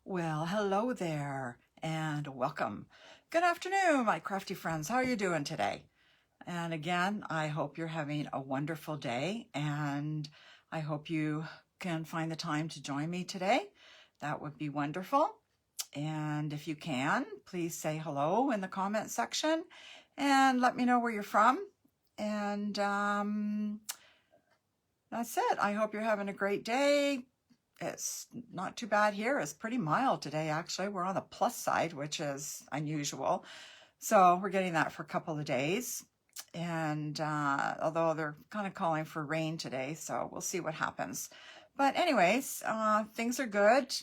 Well, hello there and welcome. Good afternoon, my crafty friends. How are you doing today? And again, I hope you're having a wonderful day and I hope you can find the time to join me today. That would be wonderful. And if you can, please say hello in the comment section and let me know where you're from. And that's it. I hope you're having a great day. It's not too bad here. It's pretty mild today, actually. We're on the plus side, which is unusual. So we're getting that for a couple of days. And although they're kind of calling for rain today, so we'll see what happens. But anyways, things are good.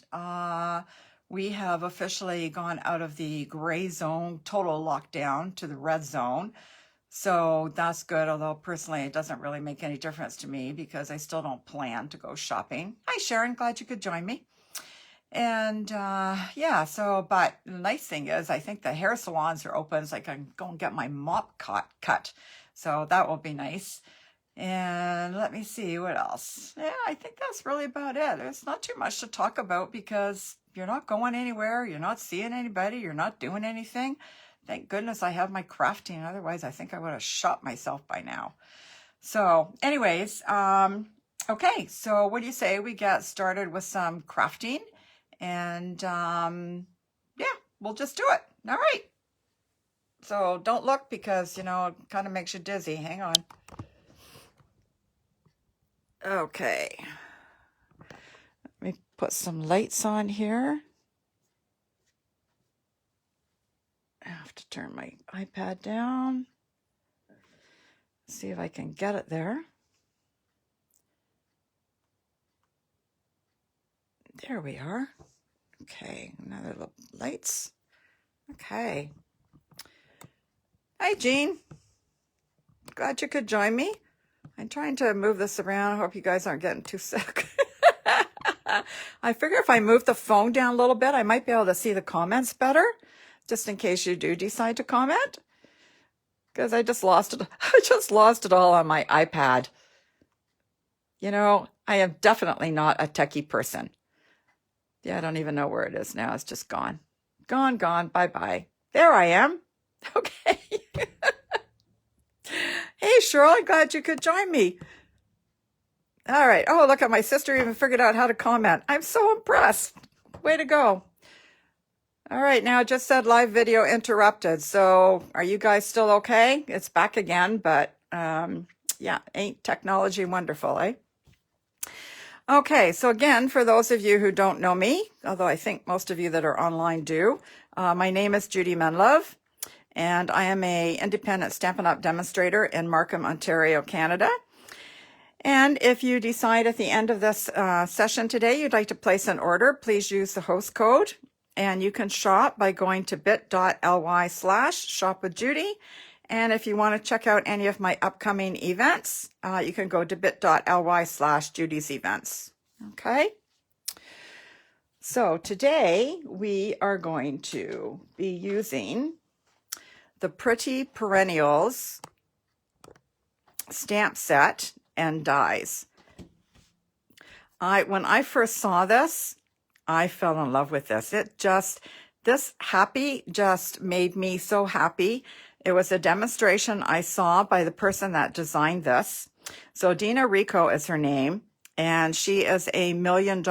We have officially gone out of the gray zone, total lockdown, to the red zone. So that's good, although personally it doesn't really make any difference to me because I still don't plan to go shopping. Hi Sharon, glad you could join me. And yeah, but the nice thing is I think the hair salons are open, so I can go and get my mop cut. So that will be nice. And let me see what else. Yeah, I think that's really about it. There's not too much to talk about because you're not going anywhere, you're not seeing anybody, you're not doing anything. Thank goodness I have my crafting. Otherwise, I think I would have shot myself by now. So anyways, okay. So what do you say we get started with some crafting? And yeah, we'll just do it. All right. So don't look because, it kind of makes you dizzy. Hang on. Okay. Let me put some lights on here. I have to turn my iPad down. See if I can get it there. There we are. Okay, another little lights. Okay. Hi, Jean. Glad you could join me. I'm trying to move this around. I hope you guys aren't getting too sick. I figure if I move the phone down a little bit, I might be able to see the comments better. Just in case you do decide to comment, because I just lost it. I just lost it all on my iPad. I am definitely not a techie person. Yeah, I don't even know where it is now. It's just gone. Gone, bye-bye. There I am. Okay. Hey, Cheryl, I'm glad you could join me. All right. Oh, look at my sister even figured out how to comment. I'm so impressed. Way to go. All right, now it just said live video interrupted. So are you guys still okay? It's back again, but yeah, ain't technology wonderful, eh? Okay, so again, for those of you who don't know me, although I think most of you that are online do, my name is Judy Menlove, and I am a independent Stampin' Up! Demonstrator in Markham, Ontario, Canada. And if you decide at the end of this session today you'd like to place an order, please use the host code. And you can shop by going to bit.ly/shopwithjudy. And if you want to check out any of my upcoming events, you can go to bit.ly/Judy's events. Okay. So today we are going to be using the Pretty Perennials stamp set and dies. When I first saw this, I fell in love with this. This happy just made me so happy. It was a demonstration I saw by the person that designed this. So Dina Rico is her name, and she is a $1 million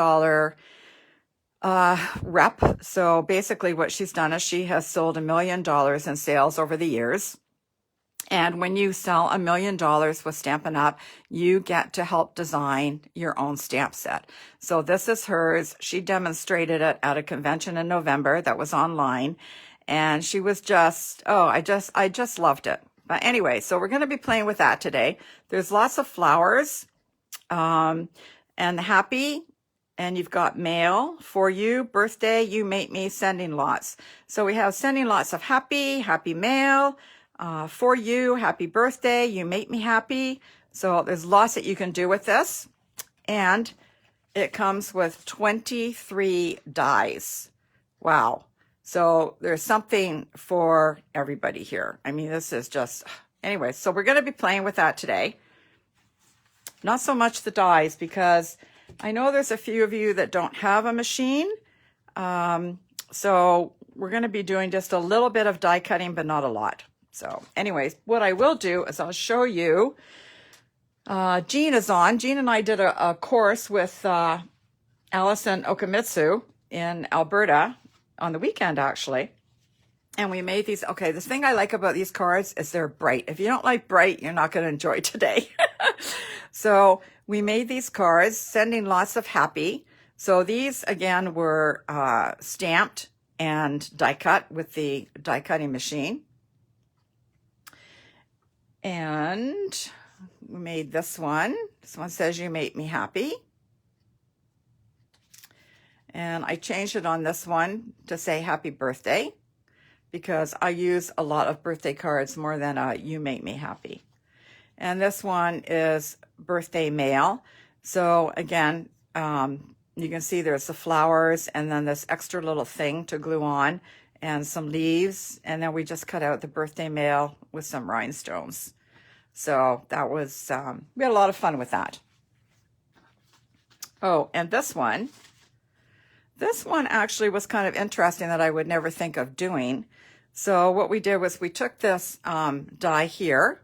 rep. So basically what she's done is she has sold $1 million in sales over the years. And when you sell $1 million with Stampin' Up, you get to help design your own stamp set. So this is hers. She demonstrated it at a convention in November that was online. And she was just, I just loved it. But anyway, so we're going to be playing with that today. There's lots of flowers, and happy, and you've got mail for you, birthday, you make me, sending lots. So we have sending lots of happy mail, for you, happy birthday, you make me happy. So there's lots that you can do with this. And it comes with 23 dies. Wow. So there's something for everybody here. I mean, this is just, anyway, so we're going to be playing with that today. Not so much the dies, because I know there's a few of you that don't have a machine. So we're going to be doing just a little bit of die cutting, but not a lot. So anyways, what I will do is I'll show you, Jean is on. Jean and I did a course with Allison Okamitsu in Alberta on the weekend, actually. And we made these. Okay, the thing I like about these cards is they're bright. If you don't like bright, you're not going to enjoy today. So we made these cards, sending lots of happy. So these, again, were stamped and die cut with the die cutting machine. And we made this one. This one says, "You make me happy." And I changed it on this one to say happy birthday, because I use a lot of birthday cards more than "you make me happy." And this one is birthday mail. So again, you can see there's the flowers and then this extra little thing to glue on and some leaves. And then we just cut out the birthday mail with some rhinestones. So that was, we had a lot of fun with that. Oh, and this one actually was kind of interesting that I would never think of doing. So what we did was we took this die here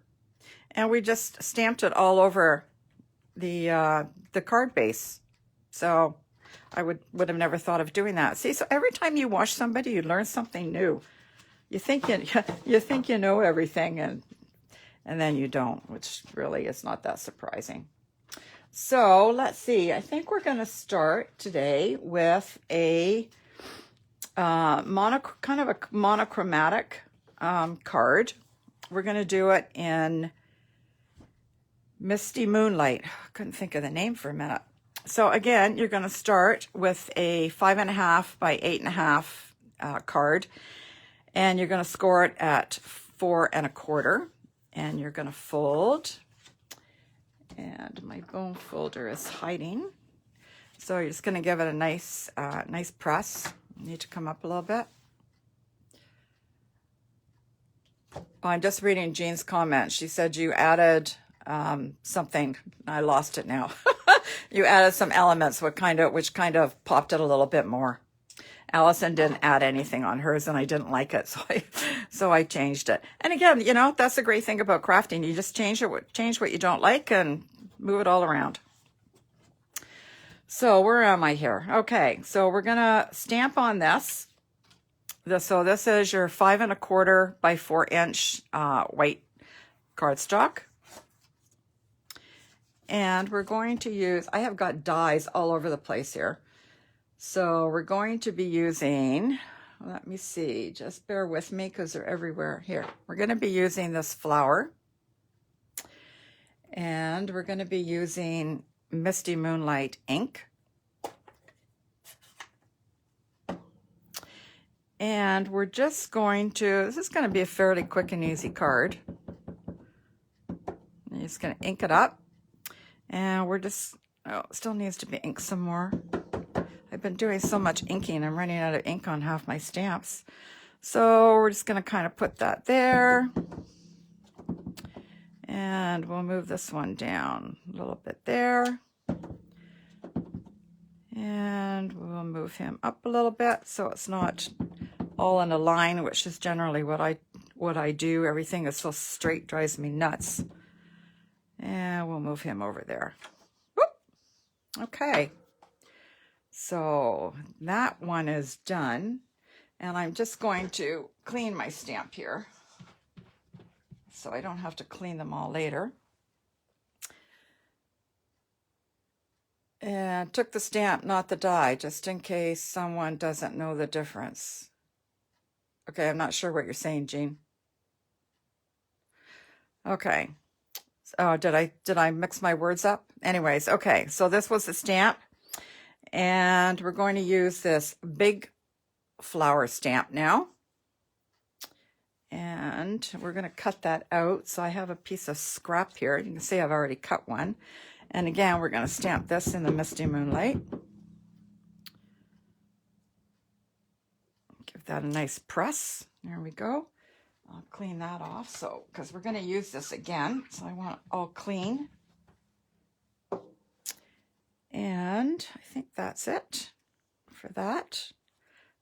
and we just stamped it all over the card base. So I would have never thought of doing that. See, so every time you watch somebody, you learn something new. You think you know everything, and then you don't, which really is not that surprising. So let's see. I think we're going to start today with a kind of a monochromatic card. We're going to do it in Misty Moonlight. Couldn't think of the name for a minute. So again, you're going to start with a 5.5 by 8.5 card, and you're going to score it at 4 1/4, and you're going to fold. And my bone folder is hiding, so you're just going to give it a nice press. You need to come up a little bit. Oh, I'm just reading Jean's comment. She said you added something. I lost it now. You added some elements, which kind of popped it a little bit more. Allison didn't add anything on hers, and I didn't like it, so I changed it. And again, you know, that's the great thing about crafting. You just change what you don't like and move it all around. So where am I here? Okay, so we're gonna stamp on this. So this is your 5 1/4 by 4 inch white cardstock. And we're going to use, I have got dies all over the place here. So we're going to be using, let me see, just bear with me because they're everywhere. Here, we're going to be using this flower. And we're going to be using Misty Moonlight ink. And we're just going to, this is going to be a fairly quick and easy card. I'm just going to ink it up. And we're just, oh, it still needs to be inked some more. I've been doing so much inking, I'm running out of ink on half my stamps. So we're just going to kind of put that there. And we'll move this one down a little bit there. And we'll move him up a little bit so it's not all in a line, which is generally what I do. Everything is so straight, drives me nuts. And we'll move him over there. Whoop. Okay. So that one is done. And I'm just going to clean my stamp here, so I don't have to clean them all later. And took the stamp, not the die, just in case someone doesn't know the difference. Okay, I'm not sure what you're saying, Jean. Okay. Oh, did I mix my words up? Anyways, okay, so this was the stamp. And we're going to use this big flower stamp now. And we're going to cut that out. So I have a piece of scrap here. You can see I've already cut one. And again, we're going to stamp this in the Misty Moonlight. Give that a nice press. There we go. I'll clean that off, so because we're going to use this again, so I want it all clean. And I think that's it for that.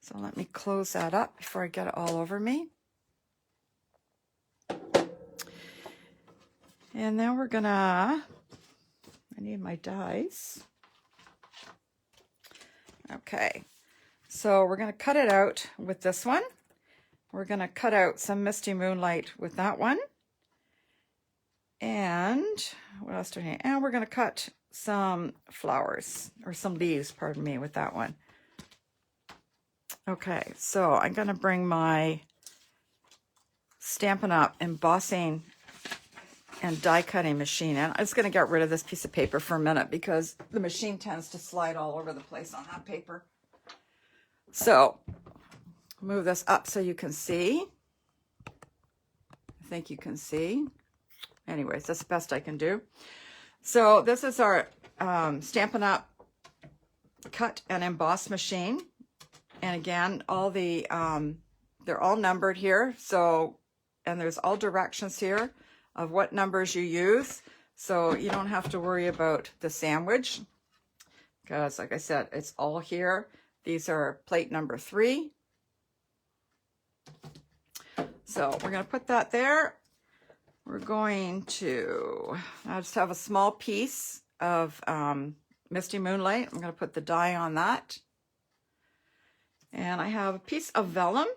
So let me close that up before I get it all over me. And then we're gonna, I need my dies. Okay, so we're gonna cut it out with this one. We're gonna cut out some Misty Moonlight with that one. And what else do I need? And we're gonna cut some flowers, or some leaves, pardon me, with that one. Okay, so I'm gonna bring my Stampin' Up! Embossing and die cutting machine in. I'm just gonna get rid of this piece of paper for a minute because the machine tends to slide all over the place on that paper. So move this up so you can see. I think you can see. Anyways, that's the best I can do. So this is our Stampin' Up! Cut and emboss machine. And again, all the they're all numbered here. So, and there's all directions here of what numbers you use. So you don't have to worry about the sandwich because, like I said, it's all here. These are plate number 3. So we're going to put that there. We're going to, I just have a small piece of Misty Moonlight. I'm going to put the die on that. And I have a piece of vellum.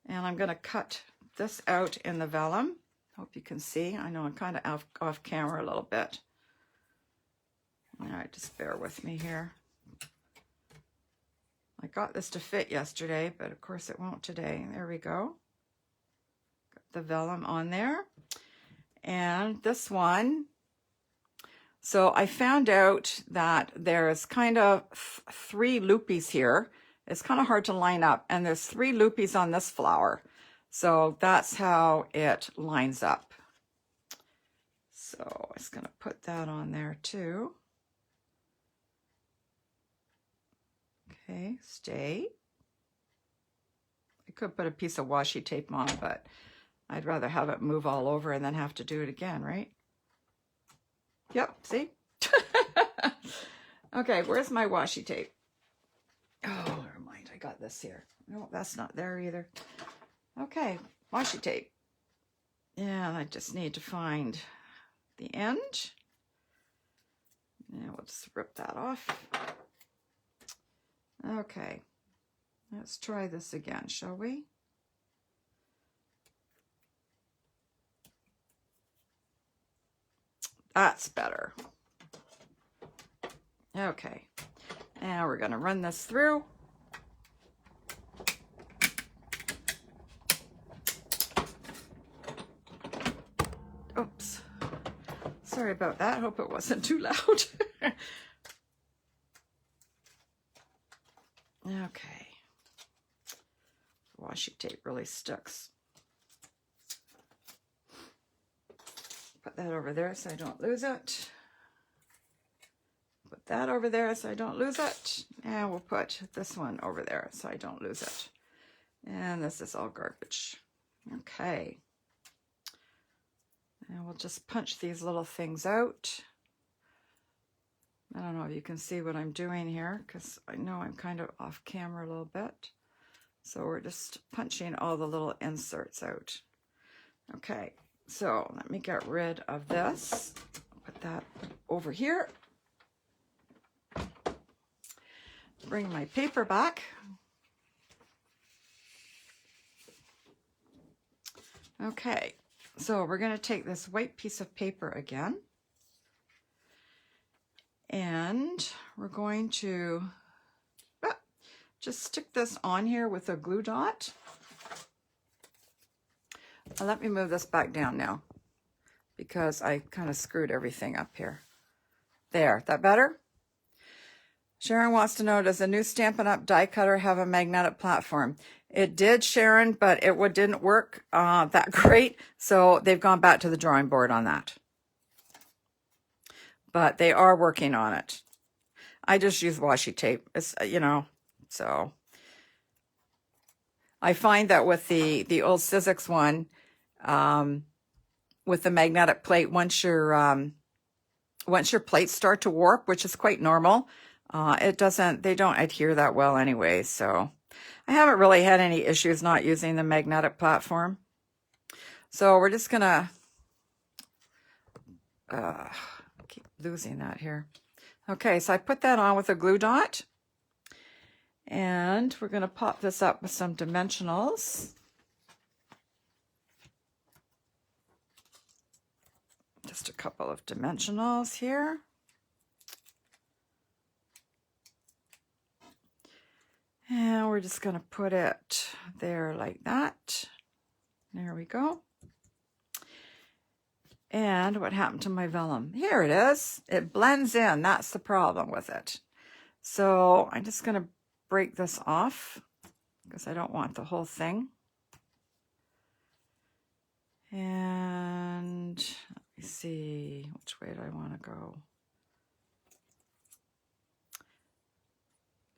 And I'm going to cut this out in the vellum. Hope you can see. I know I'm kind of off camera a little bit. All right, just bear with me here. I got this to fit yesterday, but of course it won't today. There we go. Got the vellum on there. And this one, so I found out that there's kind of 3 loopies here. It's kind of hard to line up, and there's 3 loopies on this flower. So that's how it lines up. So I'm just going to put that on there too. Okay, stay. I could put a piece of washi tape on, but I'd rather have it move all over and then have to do it again, right? Yep, see? Okay, where's my washi tape? Oh, never mind, I got this here. No, that's not there either. Okay, washi tape. And I just need to find the end. And we'll just rip that off. Okay, let's try this again, shall we? That's better. Okay, now we're going to run this through. Oops. Sorry about that. Hope it wasn't too loud. Okay. Washi tape really sticks. Put that over there so I don't lose it. Put that over there so I don't lose it. And we'll put this one over there so I don't lose it. And this is all garbage. Okay. And we'll just punch these little things out. I don't know if you can see what I'm doing here because I know I'm kind of off camera a little bit. So we're just punching all the little inserts out. Okay, so let me get rid of this. Put that over here. Bring my paper back. Okay, so we're going to take this white piece of paper again. And we're going to just stick this on here with a glue dot. Let me move this back down now because I kind of screwed everything up here. There, that better? Sharon wants to know, does the new Stampin' Up! Die cutter have a magnetic platform? It did, Sharon, but it didn't work that great, so they've gone back to the drawing board on that. But they are working on it. I just use washi tape. It's, you know, so I find that with the old Sizzix one, with the magnetic plate, once your plates start to warp, which is quite normal, they don't adhere that well anyway. So I haven't really had any issues not using the magnetic platform. So we're just gonna keep losing that here. Okay, so I put that on with a glue dot, and we're gonna pop this up with some dimensionals. Just a couple of dimensionals here. And we're just gonna put it there like that. There we go. And what happened to my vellum? Here it is. It blends in. That's the problem with it. So I'm just going to break this off because I don't want the whole thing. And let me see, which way do I want to go?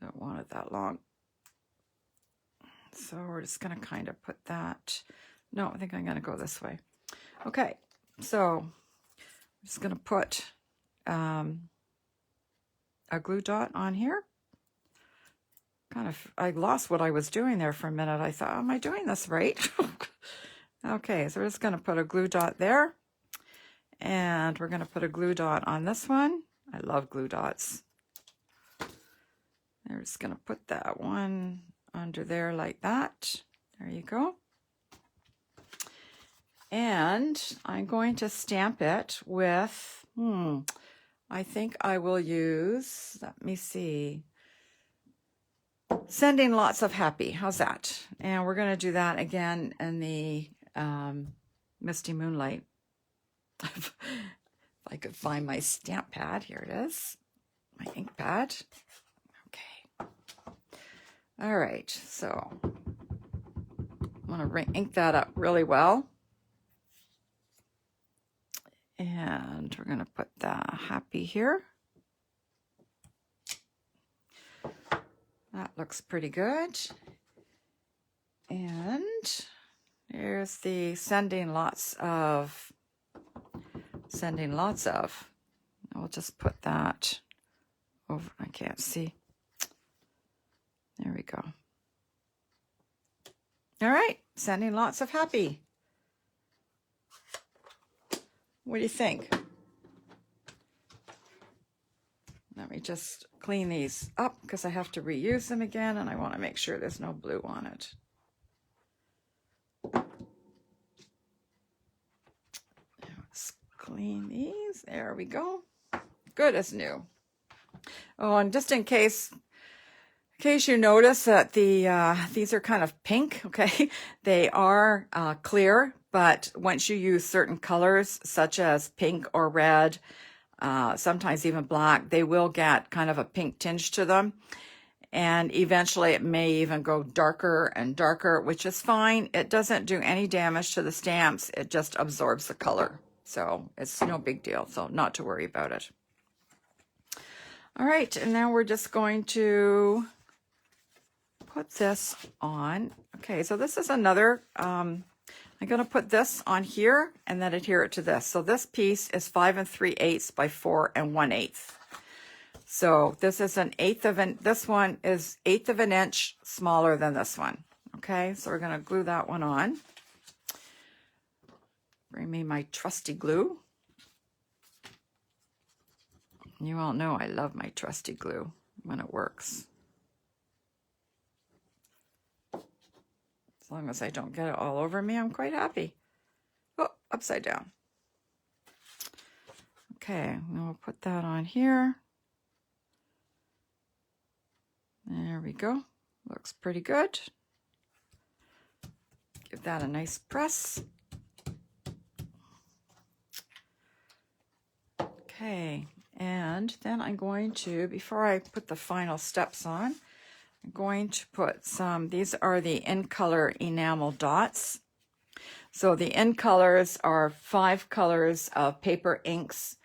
Don't want it that long. So we're just going to kind of put that. No, I think I'm going to go this way. Okay. So I'm just going to put a glue dot on here. I lost what I was doing there for a minute. I thought, am I doing this right? Okay, so we're just going to put a glue dot there. And we're going to put a glue dot on this one. I love glue dots. We're just going to put that one under there like that. There you go. And I'm going to stamp it with, I think I will use, let me see, Sending Lots of Happy. How's that? And we're going to do that again in the Misty Moonlight. If I could find my stamp pad. Here it is. My ink pad. Okay. All right. So I'm going to ink that up really well. And we're going to put the happy here. That looks pretty good. And there's the sending lots of. I'll just put that over. I can't see. There we go. All right, sending lots of happy. What do you think? Let me just clean these up because I have to reuse them again, and I want to make sure there's no blue on it. Let's clean these. There we go. Good as new. Oh, and just in case you notice that these are kind of pink, okay? They are clear, but once you use certain colors, such as pink or red, sometimes even black, they will get kind of a pink tinge to them. And eventually it may even go darker and darker, which is fine. It doesn't do any damage to the stamps. It just absorbs the color. So it's no big deal. So not to worry about it. All right, and now we're just going to put this on. Okay, so this is another, I'm going to put this on here and then adhere it to this. So this piece is 5 3/8 by 4 1/8. So this is this one is 1/8 of an inch smaller than this one. Okay, so we're going to glue that one on. Bring me my trusty glue. You all know I love my trusty glue when it works. As long as I don't get it all over me, I'm quite happy. Oh, upside down. Okay, then we'll put that on here. There we go. Looks pretty good. Give that a nice press. Okay, and then I'm going to, before I put the final steps on, I'm going to put some, these are the In Color enamel dots. So the In Colors are 5 colors of paper inks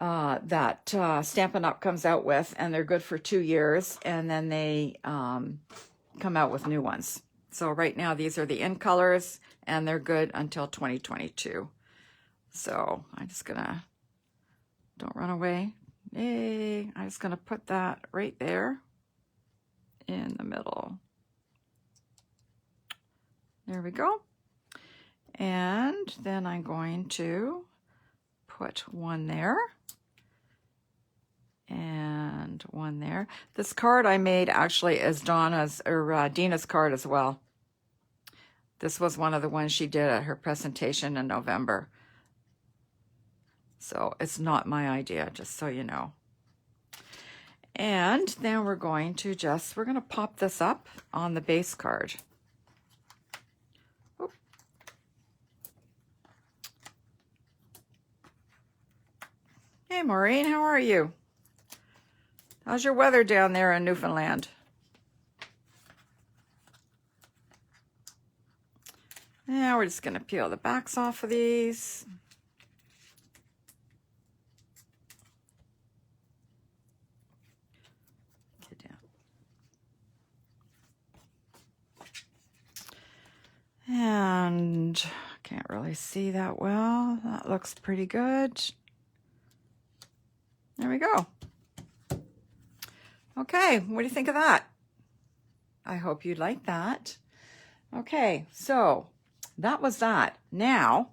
that Stampin' Up! Comes out with, and they're good for 2 years, and then they come out with new ones. So right now these are the In Colors, and they're good until 2022. So I'm just gonna, don't run away. Yay, I'm just gonna put that right there. in the middle. There we go. And then I'm going to put one there and one there. This card I made actually is Dina's card as well. This was one of the ones she did at her presentation in November. So it's not my idea, just so you know. And then we're going to pop this up on the base card. Oop. Hey Maureen, how are you? How's your weather down there in Newfoundland? Now we're just going to peel the backs off of these. Get down. And can't really see that well. That looks pretty good. There we go. Okay, what do you think of that? I hope you like that. Okay, so that was that. Now,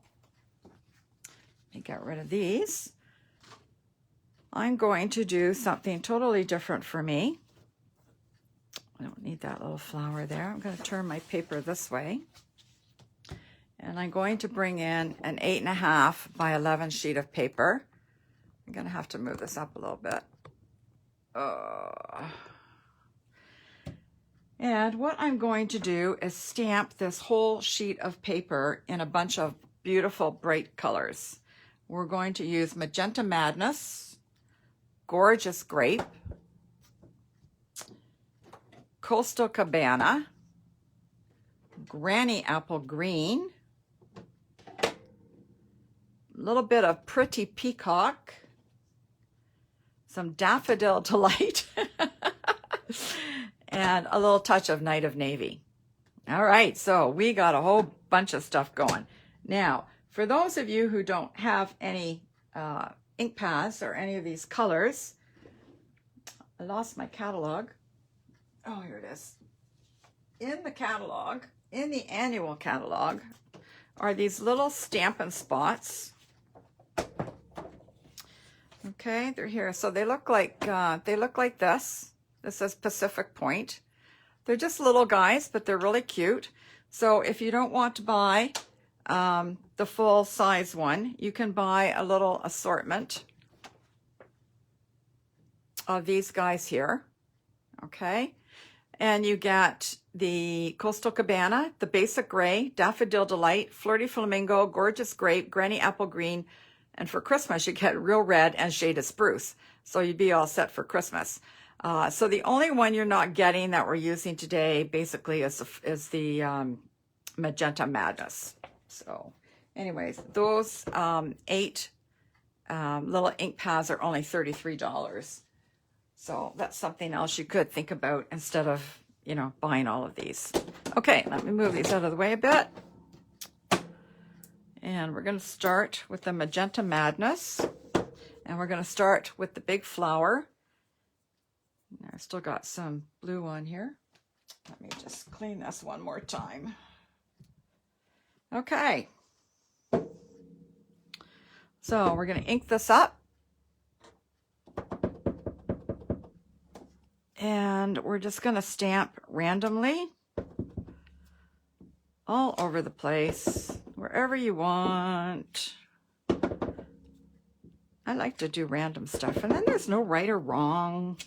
let me get rid of these. I'm going to do something totally different for me. I don't need that little flower there. I'm going to turn my paper this way. And I'm going to bring in an 8.5 by 11 sheet of paper. I'm going to have to move this up a little bit. And what I'm going to do is stamp this whole sheet of paper in a bunch of beautiful bright colors. We're going to use Magenta Madness, Gorgeous Grape, Coastal Cabana, Granny Apple Green, a little bit of Pretty Peacock, some Daffodil Delight, and a little touch of Night of Navy. All right, so we got a whole bunch of stuff going. Now, for those of you who don't have any ink pads or any of these colors, I lost my catalog. Oh, here it is. In the catalog, in the annual catalog, are these little Stampin' Spots. Okay, they're here. So they look like this. This is Pacific Point. They're just little guys, but they're really cute. So if you don't want to buy the full size one, you can buy a little assortment of these guys here. Okay, and you get the Coastal Cabana, the Basic Gray, Daffodil Delight, Flirty Flamingo, Gorgeous Grape, Granny Apple Green, and for Christmas you get Real Red and Shaded Spruce. So you'd be all set for Christmas. So the only one you're not getting that we're using today basically is the Magenta Madness. So anyways, those 8 little ink pads are only $33. So that's something else you could think about instead of, you know, buying all of these. Okay, let me move these out of the way a bit. And we're going to start with the Magenta Madness. And we're going to start with the big flower. I still got some blue on here. Let me just clean this one more time. Okay. So we're going to ink this up. And we're just going to stamp randomly all over the place, wherever you want. I like to do random stuff, and then there's no right or wrong.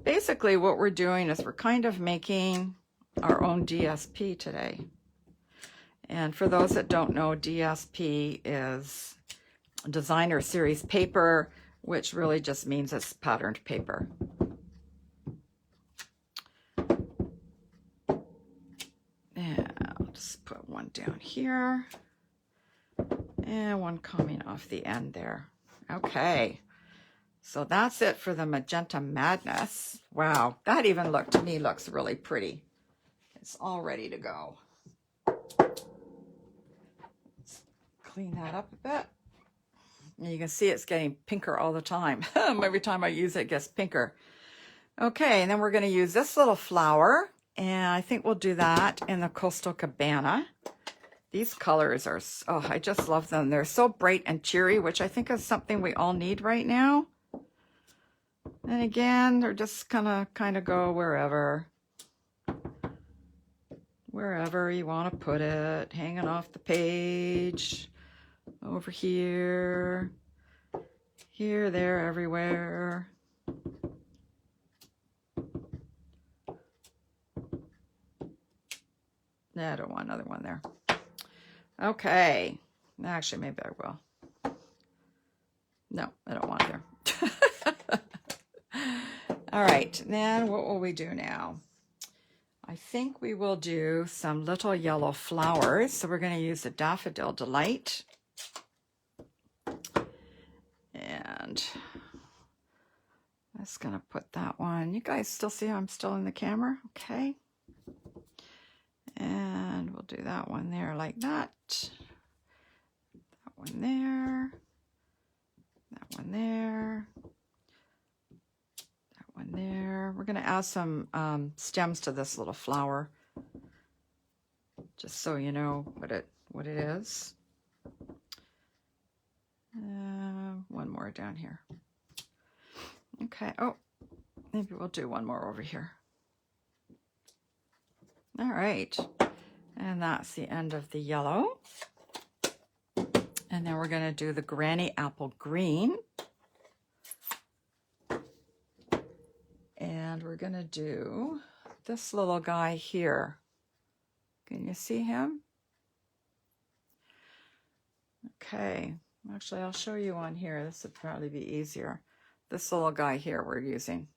Basically, what we're doing is we're kind of making our own DSP today. And for those that don't know, DSP is Designer Series Paper, which really just means it's patterned paper. And I'll just put one down here and one coming off the end there. Okay. So that's it for the Magenta Madness. Wow, that even to me looks really pretty. It's all ready to go. Let's clean that up a bit. And you can see it's getting pinker all the time. Every time I use it, it gets pinker. Okay, and then we're going to use this little flower, and I think we'll do that in the Coastal Cabana. These colors are, oh, I just love them. They're so bright and cheery, which I think is something we all need right now. And again, they're just gonna kind of go wherever you want to put it, hanging off the page, over here, here, there, everywhere. I don't want another one there. Okay, actually, maybe I will. No, I don't want it there. All right, then what will we do now? I think we will do some little yellow flowers. So we're going to use the Daffodil Delight. And I'm just going to put that one. You guys still see I'm still in the camera? Okay. And we'll do that one there like that. That one there. That one there. That one there. We're going to add some stems to this little flower, just so you know what it is. One more down here. Okay. Oh, maybe we'll do one more over here. All right, and that's the end of the yellow. And then we're going to do the Granny Apple Green. And we're going to do this little guy here. Can you see him? Okay, actually I'll show you on here. This would probably be easier. This little guy here we're using.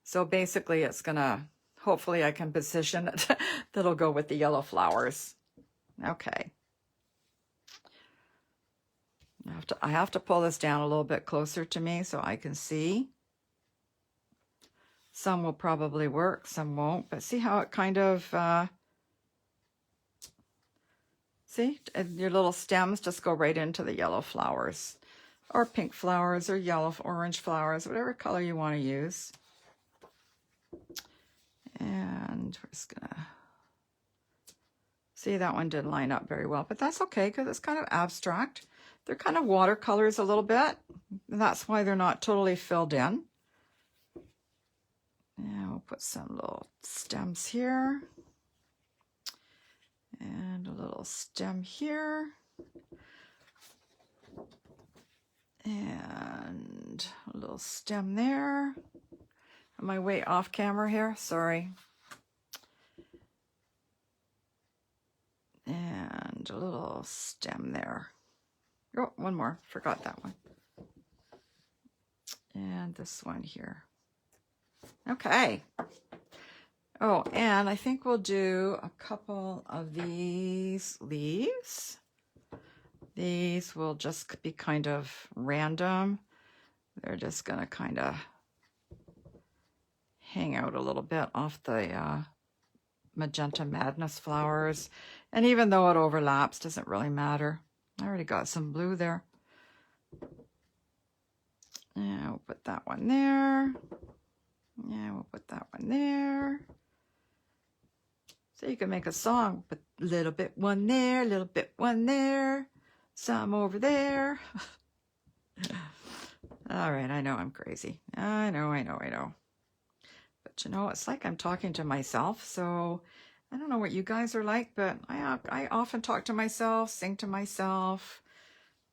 So basically it's going to, hopefully I can position it that'll go with the yellow flowers. Okay. I have to pull this down a little bit closer to me so I can see. Some will probably work, some won't, but see how it kind of, see, your little stems just go right into the yellow flowers, or pink flowers, or yellow, orange flowers, whatever color you want to use. And we're just gonna, see, that one didn't line up very well, but that's okay because it's kind of abstract. They're kind of watercolors a little bit, and that's why they're not totally filled in. And we'll put some little stems here, and a little stem here, and a little stem there. Am I way off camera here? Sorry. And a little stem there. Oh, one more. Forgot that one. And this one here. Okay. Oh, and I think we'll do a couple of these leaves. These will just be kind of random. They're just going to kind of hang out a little bit off the Magenta Madness flowers. And even though it overlaps, doesn't really matter. I already got some blue there. Yeah, we'll put that one there. Yeah, we'll put that one there. So you can make a song, but a little bit one there, a little bit one there, some over there. All right, I know I'm crazy. I know. But you know, it's like I'm talking to myself, so I don't know what you guys are like, but I often talk to myself, sing to myself,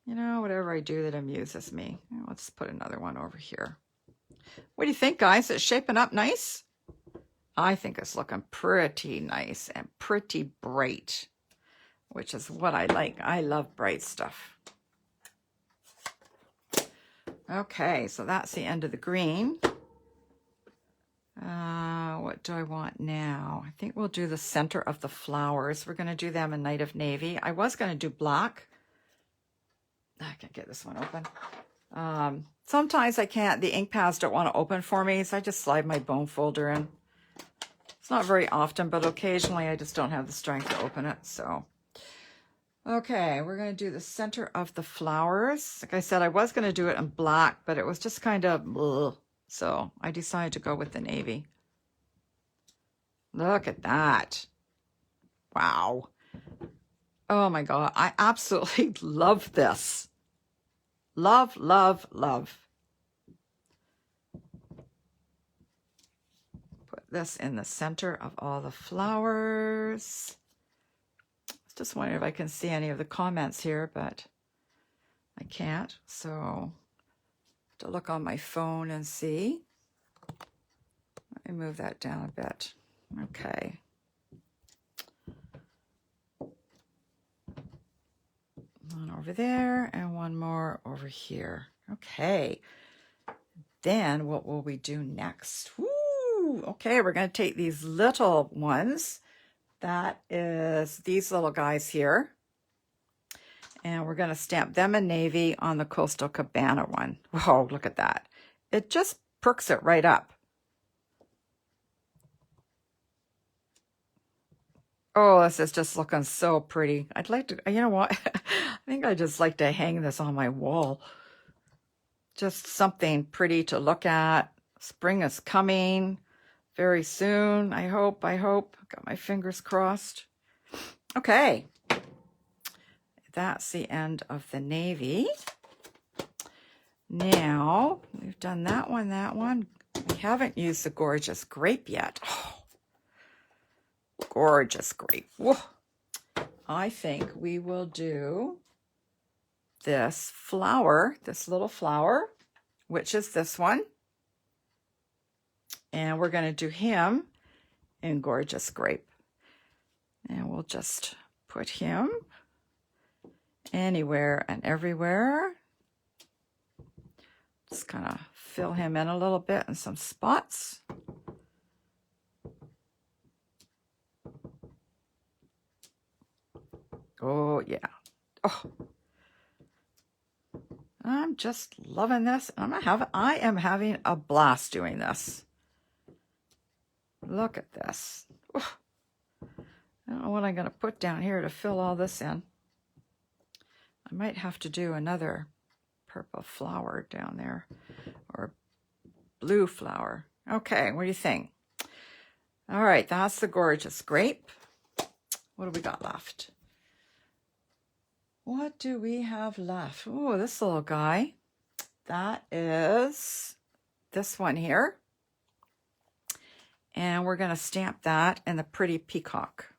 you know, whatever I do that amuses me. Let's put another one over here. What do you think, guys? It's shaping up nice? I think it's looking pretty nice and pretty bright, which is what I like. I love bright stuff. Okay, so that's the end of the green. What do I want now? I think we'll do the center of the flowers. We're going to do them in Night of Navy. I was going to do black. I can't get this one open. Sometimes I can't. The ink pads don't want to open for me, so I just slide my bone folder in. It's not very often, but occasionally I just don't have the strength to open it. So, okay, we're going to do the center of the flowers. Like I said, I was going to do it in black, but it was just kind of, ugh. So I decided to go with the navy. Look at that. Wow. Oh my God. I absolutely love this. Love, love, love. Put this in the center of all the flowers. Just wondering if I can see any of the comments here, but I can't. So to look on my phone and see. Let me move that down a bit. Okay. One over there and one more over here. Okay. Then what will we do next? Woo! Okay, we're going to take these little ones. That is these little guys here. And we're going to stamp them in navy on the Coastal Cabana one. Whoa, look at that. It just perks it right up. Oh, this is just looking so pretty. I'd like to, you know what? I think I just like to hang this on my wall. Just something pretty to look at. Spring is coming very soon. I hope. Got my fingers crossed. Okay. That's the end of the navy. Now, we've done that one. We haven't used the gorgeous grape yet. Oh, gorgeous grape. Whoa. I think we will do this flower, this little flower, which is this one. And we're going to do him in gorgeous grape. And we'll just put him anywhere and everywhere. Just kind of fill him in a little bit in some spots. Oh, yeah. Oh, I'm just loving this. I am having a blast doing this. Look at this. Oh, I don't know what I'm going to put down here to fill all this in. I might have to do another purple flower down there, or blue flower. Okay, what do you think? All right, that's the gorgeous grape. What do we got left? What do we have left? Oh, this little guy. That is this one here. And we're going to stamp that in the Pretty Peacock.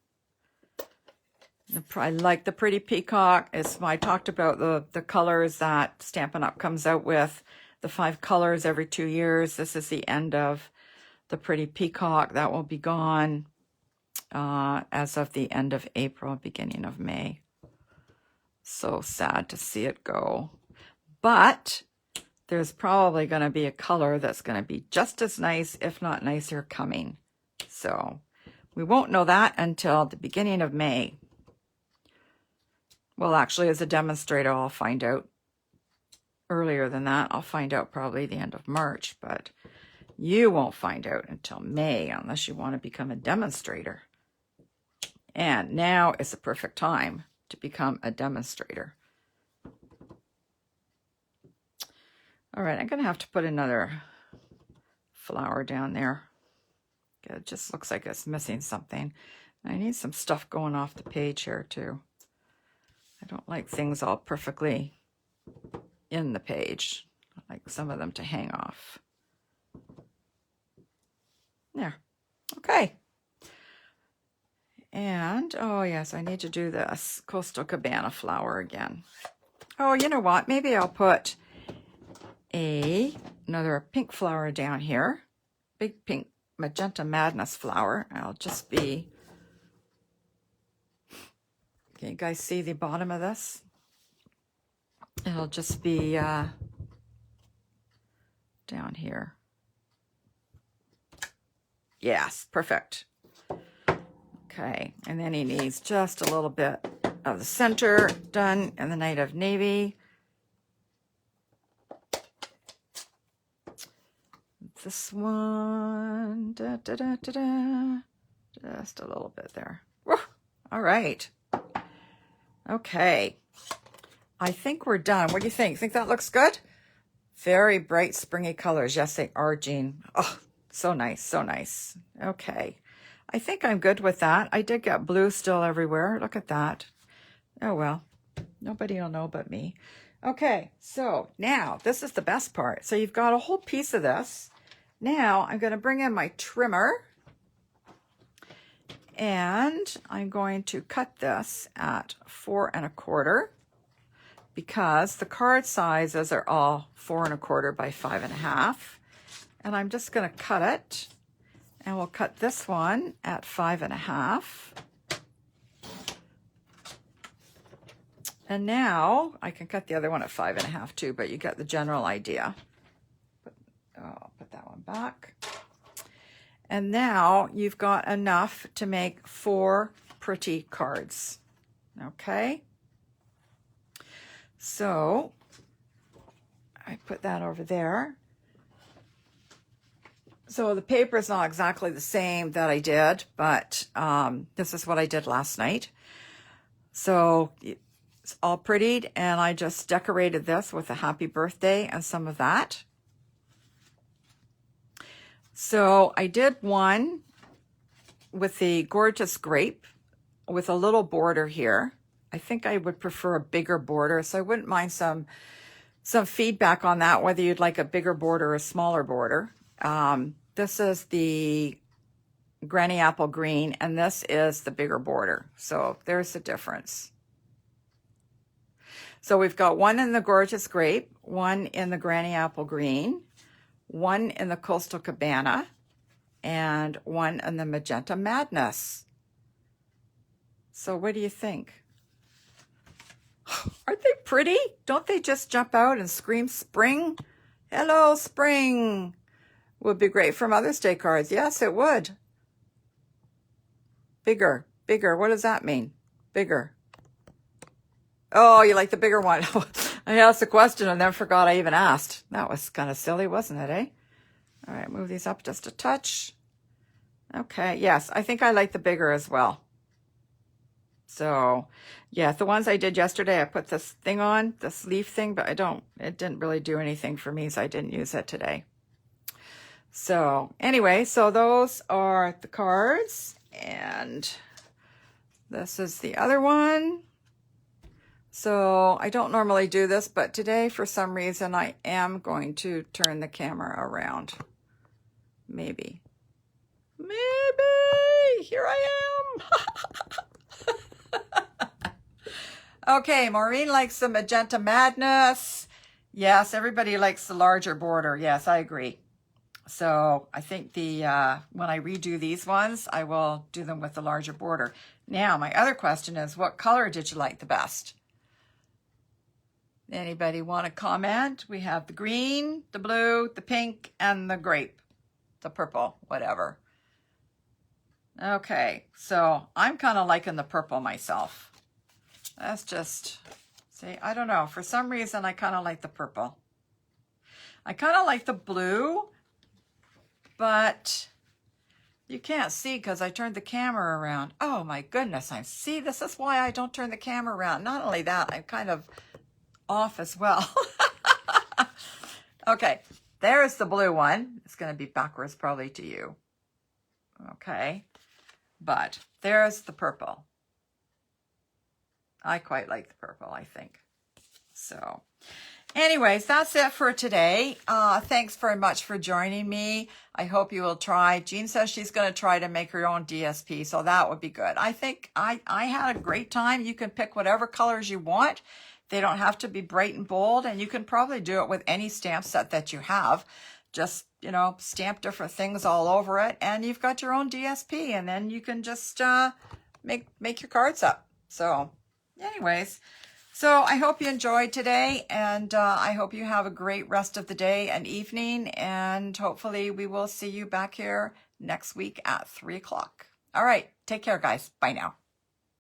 I like the Pretty Peacock. I talked about the colors that Stampin' Up! Comes out with, the 5 colors every 2 years. This is the end of the Pretty Peacock. That will be gone as of the end of April, beginning of May. So sad to see it go. But there's probably going to be a color that's going to be just as nice, if not nicer, coming. So we won't know that until the beginning of May. Well, actually, as a demonstrator, I'll find out earlier than that. I'll find out probably the end of March, but you won't find out until May unless you want to become a demonstrator. And now is the perfect time to become a demonstrator. All right, I'm going to have to put another flower down there. It just looks like it's missing something. I need some stuff going off the page here too. I don't like things all perfectly in the page. I like some of them to hang off. There. Okay. And, oh yes, I need to do this Coastal Cabana flower again. Oh, you know what? Maybe I'll put another pink flower down here. Big pink Magenta Madness flower. I'll just be... Can you guys see the bottom of this? It'll just be down here. Yes, perfect. Okay, and then he needs just a little bit of the center done in the Night of Navy. This one, just a little bit there. Woo! All right. Okay. I think we're done. What do you think? Think that looks good? Very bright, springy colors. Yes, they are, Jean. Oh, so nice, so nice. Okay. I think I'm good with that. I did get blue still everywhere. Look at that. Oh, well. Nobody will know but me. Okay, so now this is the best part. So you've got a whole piece of this. Now I'm going to bring in my trimmer. And I'm going to cut this at 4 1/4 because the card sizes are all 4 1/4 by 5 1/2. And I'm just going to cut it. And we'll cut this one at 5 1/2. And now I can cut the other one at 5 1/2 too, but you get the general idea. I'll put that one back. And now you've got enough to make 4 pretty cards. Okay. So I put that over there. So the paper is not exactly the same that I did, but this is what I did last night. So it's all prettied, and I just decorated this with a happy birthday and some of that. So I did one with the gorgeous grape with a little border here. I think I would prefer a bigger border, so I wouldn't mind some feedback on that, whether you'd like a bigger border or a smaller border. This is the Granny Apple Green, and this is the bigger border. So there's the difference. So we've got one in the gorgeous grape, one in the Granny Apple Green, one in the Coastal Cabana, and one in the Magenta Madness. So what do you think? Aren't they pretty? Don't they just jump out and scream spring? Hello, spring. Would be great for Mother's Day cards. Yes, it would. Bigger, bigger. What does that mean? Bigger. Oh, you like the bigger one. I asked a question and then forgot I even asked. That was kind of silly, wasn't it, eh? All right, move these up just a touch. Okay, yes, I think I like the bigger as well. So, yeah, the ones I did yesterday, I put this thing on, this leaf thing, but it didn't really do anything for me, so I didn't use it today. So, anyway, so those are the cards, and this is the other one. So I don't normally do this, but today, for some reason, I am going to turn the camera around. Maybe. Here I am. Okay, Maureen likes the Magenta Madness. Yes, everybody likes the larger border. Yes, I agree. So I think when I redo these ones, I will do them with the larger border. Now, my other question is, what color did you like the best? Anybody want to comment? We have the green, the blue, the pink, and the grape, the purple, whatever. Okay, so I'm kind of liking the purple myself. That's just, see, I don't know. For some reason, I kind of like the purple. I kind of like the blue, but you can't see because I turned the camera around. Oh my goodness, see, this is why I don't turn the camera around. Not only that, I'm kind of off as well. Okay, there's the blue one. It's going to be backwards probably to you. Okay, but there's the purple. I quite like the purple, I think. So anyways, that's it for today. Thanks very much for joining me. I hope you will try. Jean says she's going to try to make her own DSP, so that would be good. I think I had a great time. You can pick whatever colors you want. They don't have to be bright and bold, and you can probably do it with any stamp set that you have. Just, stamp different things all over it, and you've got your own DSP, and then you can just make your cards up. So anyways, so I hope you enjoyed today, and I hope you have a great rest of the day and evening, and hopefully we will see you back here next week at 3 o'clock. All right, take care, guys. Bye now.